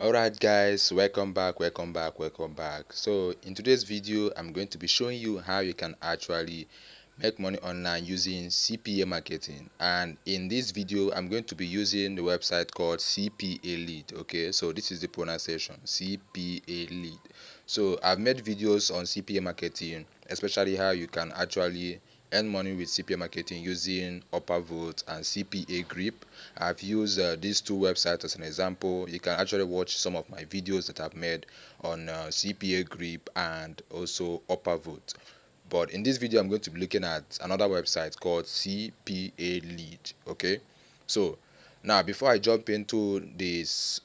Alright guys, welcome back. So in today's video I'm going to be showing you how you can actually make money online using CPA marketing, and in this video I'm going to be using the website called CPA lead. Okay, so this is the pronunciation CPA lead. So I've made videos on CPA marketing, especially how you can actually earn money with CPA marketing using upper vote and CPA grip. I've used these two websites as an example. You can actually watch some of my videos that I've made on CPA grip and also upper vote. But in this video I'm going to be looking at another website called CPA lead. Okay, so now before I jump into this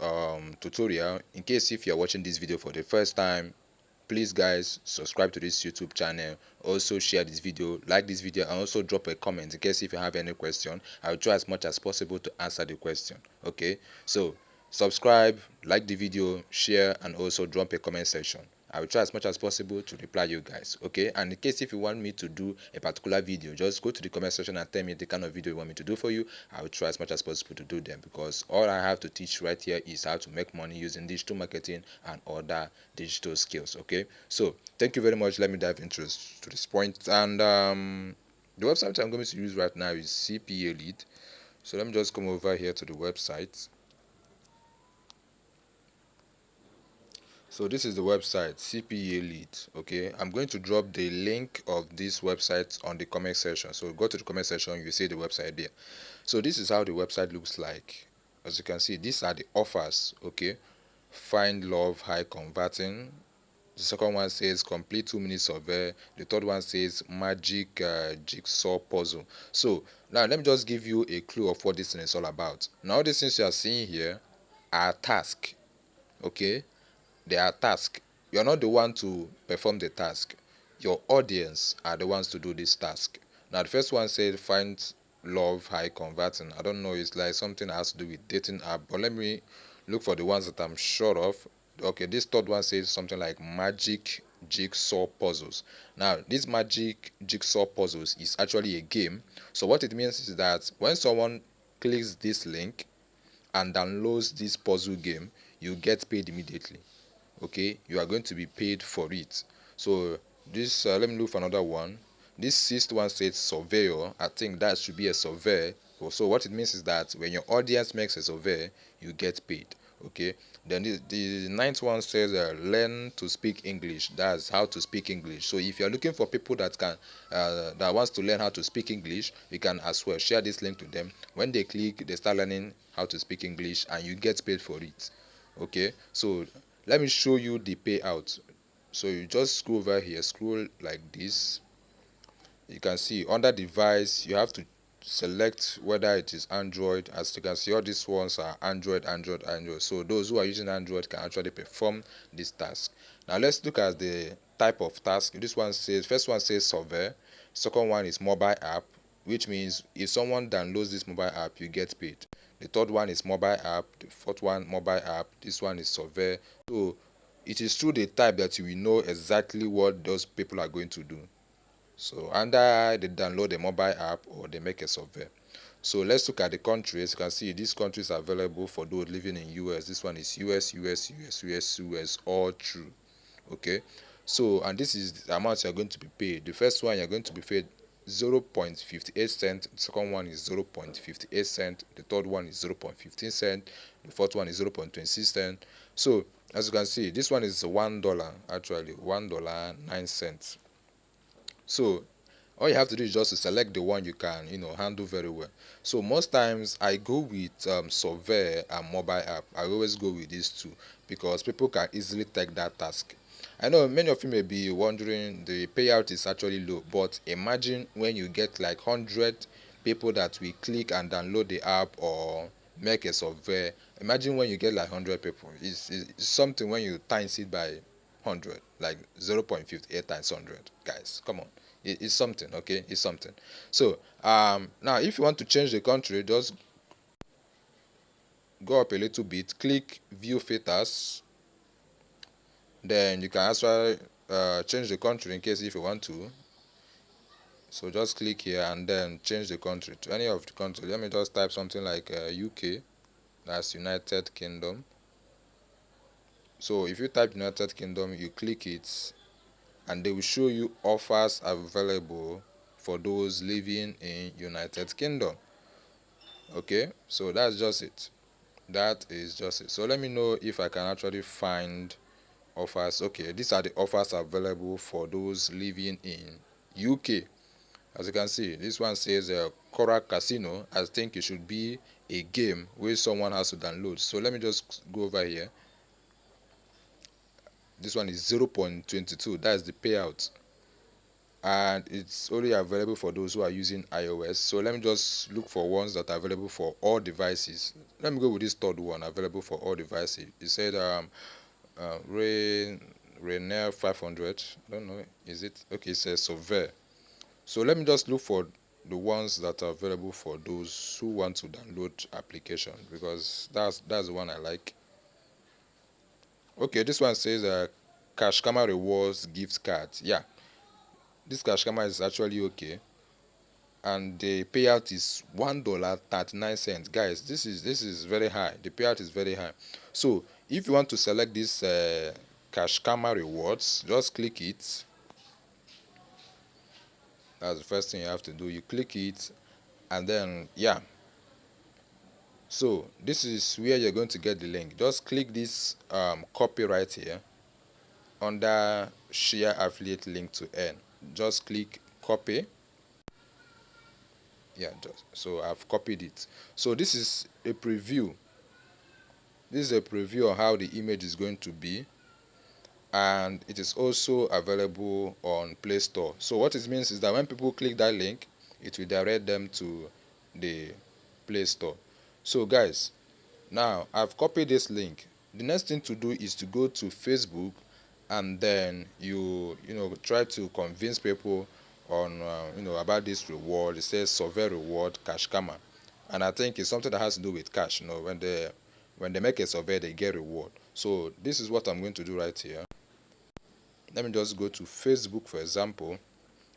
tutorial, in case if you're watching this video for the first time, please guys subscribe to this YouTube channel, also share this video, like this video, and also drop a comment in case if you have any question. I'll try as much as possible to answer the question. Okay, so subscribe, like the video, share, and also drop a comment section. I will try as much as possible to reply you guys. Okay, and in case if you want me to do a particular video, just go to the comment section and tell me the kind of video you want me to do for you. I will try as much as possible to do them, because all I have to teach right here is how to make money using digital marketing and other digital skills. Okay, so thank you very much. Let me dive into this point. And the website I'm going to use right now is CPA lead. So let me just come over here to the website. So this is the website CPA lead. Okay, I'm going to drop the link of this website on the comment section. So go to the comment section, you see the website there. So this is how the website looks like. As you can see, these are the offers. Okay, find love high converting. The second one says complete 2 minute survey. The third one says magic jigsaw puzzle. So now let me just give you a clue of what this thing is all about. Now all these things you are seeing here are tasks. Okay, they are tasks. You are not the one to perform the task. Your audience are the ones to do this task. Now the first one said find love high converting. I don't know, it's like something that has to do with dating app, but let me look for the ones that I'm sure of. Okay, this third one says something like magic jigsaw puzzles. Now this magic jigsaw puzzles is actually a game. So what it means is that when someone clicks this link and downloads this puzzle game, you get paid immediately. Okay, you are going to be paid for it. So this let me look for another one. This sixth one says surveyor. I think that should be a survey. So what it means is that when your audience makes a survey, you get paid. Okay, then the ninth one says learn to speak English. That's how to speak English. So if you're looking for people that can that wants to learn how to speak English, you can as well share this link to them. When they click, they start learning how to speak English and you get paid for it. Okay, so let me show you the payout. So you just scroll over here, scroll like this. You can see under device you have to select whether it is Android. As you can see, all these ones are Android. So those who are using Android can actually perform this task. Now let's look at the type of task. This one says, first one says survey, second one is mobile app, which means if someone downloads this mobile app, you get paid. The third one is mobile app, the fourth one mobile app, this one is survey. So it is through the type that you will know exactly what those people are going to do. So either they download a mobile app or they make a survey. So let's look at the countries. You can see these countries are available for those living in US. This one is US, all through. Okay, so and this is the amount you're going to be paid. The first one you're going to be paid 0.58 cent, the second one is 0.58 cent, the third one is 0.15 cent, the fourth one is 0.26 cent. So as you can see, this one is $1, actually $1.09. So all you have to do is just to select the one you can handle very well. So most times I go with survey and mobile app. I always go with these two because people can easily take that task. I know many of you may be wondering the payout is actually low, but imagine when you get like 100 people that will click and download the app or make a survey. Imagine when you get like 100 people. It's something when you times it by 100, like 0.58 times 100. Guys, come on, it's something. Okay, it's something. So now if you want to change the country, just go up a little bit, click view filters, then you can also change the country in case if you want to. So just click here and then change the country to any of the country. Let me just type something like UK, that's United Kingdom. So if you type United Kingdom, you click it, and they will show you offers available for those living in United Kingdom. Okay, so that's just it. That is just it. So let me know if I can actually find offers. Okay, these are the offers available for those living in UK. As you can see, this one says Coral Casino. I think it should be a game where someone has to download. So let me just go over here. This one is 0.22. That's the payout, and it's only available for those who are using iOS. So let me just look for ones that are available for all devices. Let me go with this third one, available for all devices. It said Rainier 500. I don't know, is it okay? It says Survey. So let me just look for the ones that are available for those who want to download application, because that's the one I like. Okay, this one says Cash Kama Rewards gift card. Yeah, this Cash Kama is actually okay, and the payout is $1.39. Guys, this is very high. The payout is very high. So if you want to select this Cash Kama Rewards, just click it. That's the first thing you have to do. You click it, and then yeah, so this is where you're going to get the link. Just click this copy right here under share affiliate link to earn. Just click copy. Yeah, just so I've copied it. So this is a preview. This is a preview of how the image is going to be, and it is also available on Play Store. So what it means is that when people click that link, it will direct them to the Play Store. So guys, now I've copied this link. The next thing to do is to go to Facebook, and then you try to convince people on about this reward. It says survey reward cash kama, and I think it's something that has to do with cash. When they make a survey, they get reward. So this is what I'm going to do right here. Let me just go to Facebook, for example,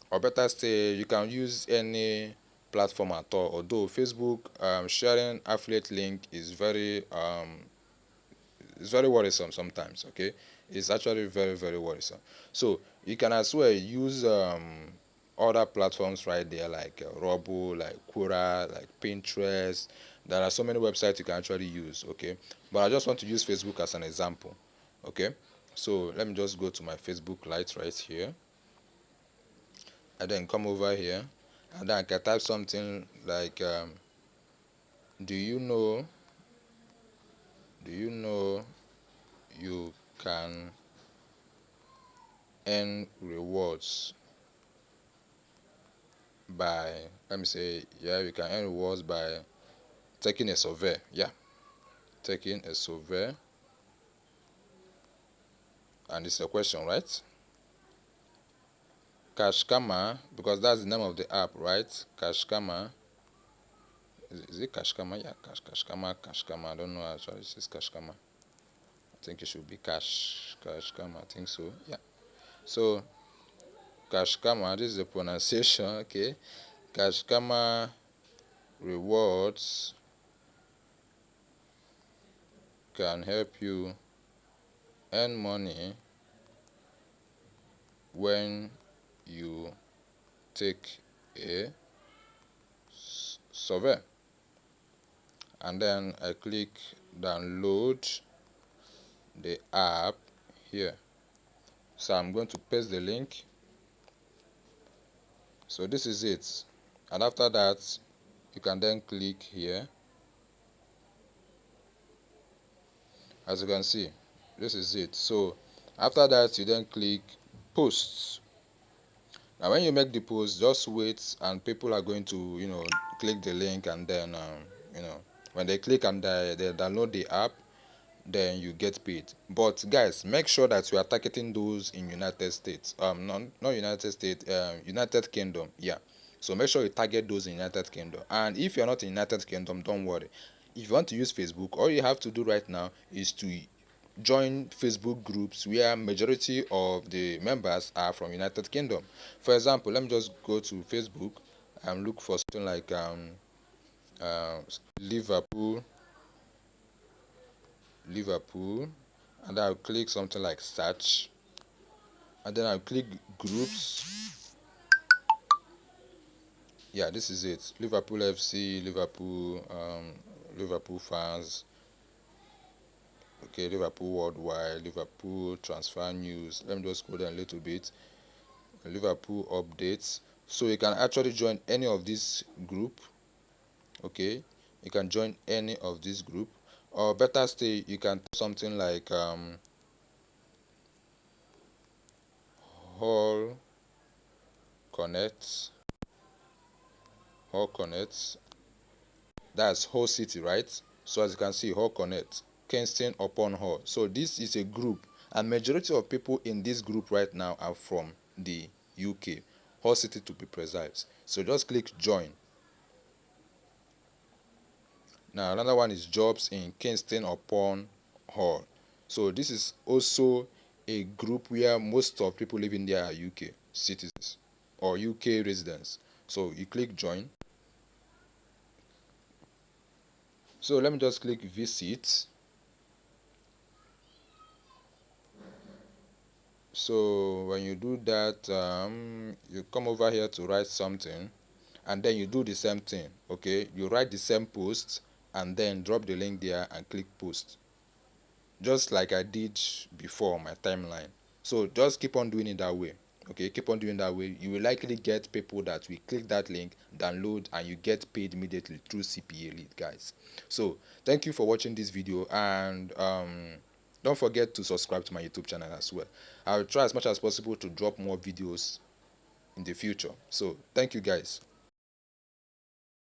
or better say you can use any platform at all. Although Facebook sharing affiliate link is very worrisome sometimes. Okay, it's actually very, very worrisome. So you can as well use other platforms right there, like Robo, like Quora, like Pinterest. There are so many websites you can actually use. Okay, but I just want to use Facebook as an example. Okay, so let me just go to my Facebook Lite right here, and then come over here, and then I can type something like do you know do you know you can earn rewards by, let me say, yeah, you can earn rewards by taking a survey. Yeah, taking a survey. And it's a question, right? Cash Kama, because that's the name of the app, right? Cash Kama. Is it Cash Kama? Yeah, Cash Kama, Cash Kama. I don't know actually. It says Cash Kama. I think it should be Cash Kama. I think so. Yeah. So Cash Kama, this is the pronunciation. Okay. Cash Kama rewards can help you earn money when you take a survey. And then I click download the app here. So I'm going to paste the link. So this is it, and after that you can then click here. As you can see, this is it. So after that you then click posts. Now when you make the post, just wait, and people are going to click the link, and then when they click and they download the app, then you get paid. But guys, make sure that you are targeting those in United States, not United States, United Kingdom. Yeah, so make sure you target those in United Kingdom. And if you're not in United Kingdom, don't worry. If you want to use Facebook, all you have to do right now is to join Facebook groups where majority of the members are from United Kingdom. For example, let me just go to Facebook and look for something like uh, Liverpool, and then I'll click something like search, and then I'll click groups. Yeah, this is it. Liverpool FC, Liverpool fans. Okay, Liverpool worldwide, Liverpool transfer news. Let me just go down a little bit. Liverpool updates. So you can actually join any of this group. Okay, you can join any of this group, or better still, you can do something like Hall Connect, Hall Connect. That's Hull City, right? So as you can see, Hall Connect, Kingston upon Hull. So this is a group, and majority of people in this group right now are from the UK, Hull City to be precise. So just click join. Now another one is jobs in Kingston upon Hull. So this is also a group where most of people living there are UK citizens or UK residents. So you click join. So let me just click visit. So when you do that, you come over here to write something, and then you do the same thing. Okay, you write the same post and then drop the link there and click post, just like I did before on my timeline. So just keep on doing it that way. Okay, keep on doing that way. You will likely get people that will click that link, download, and you get paid immediately through CPA lead, guys. So thank you for watching this video, and don't forget to subscribe to my YouTube channel as well. I'll try as much as possible to drop more videos in the future. So thank you, guys.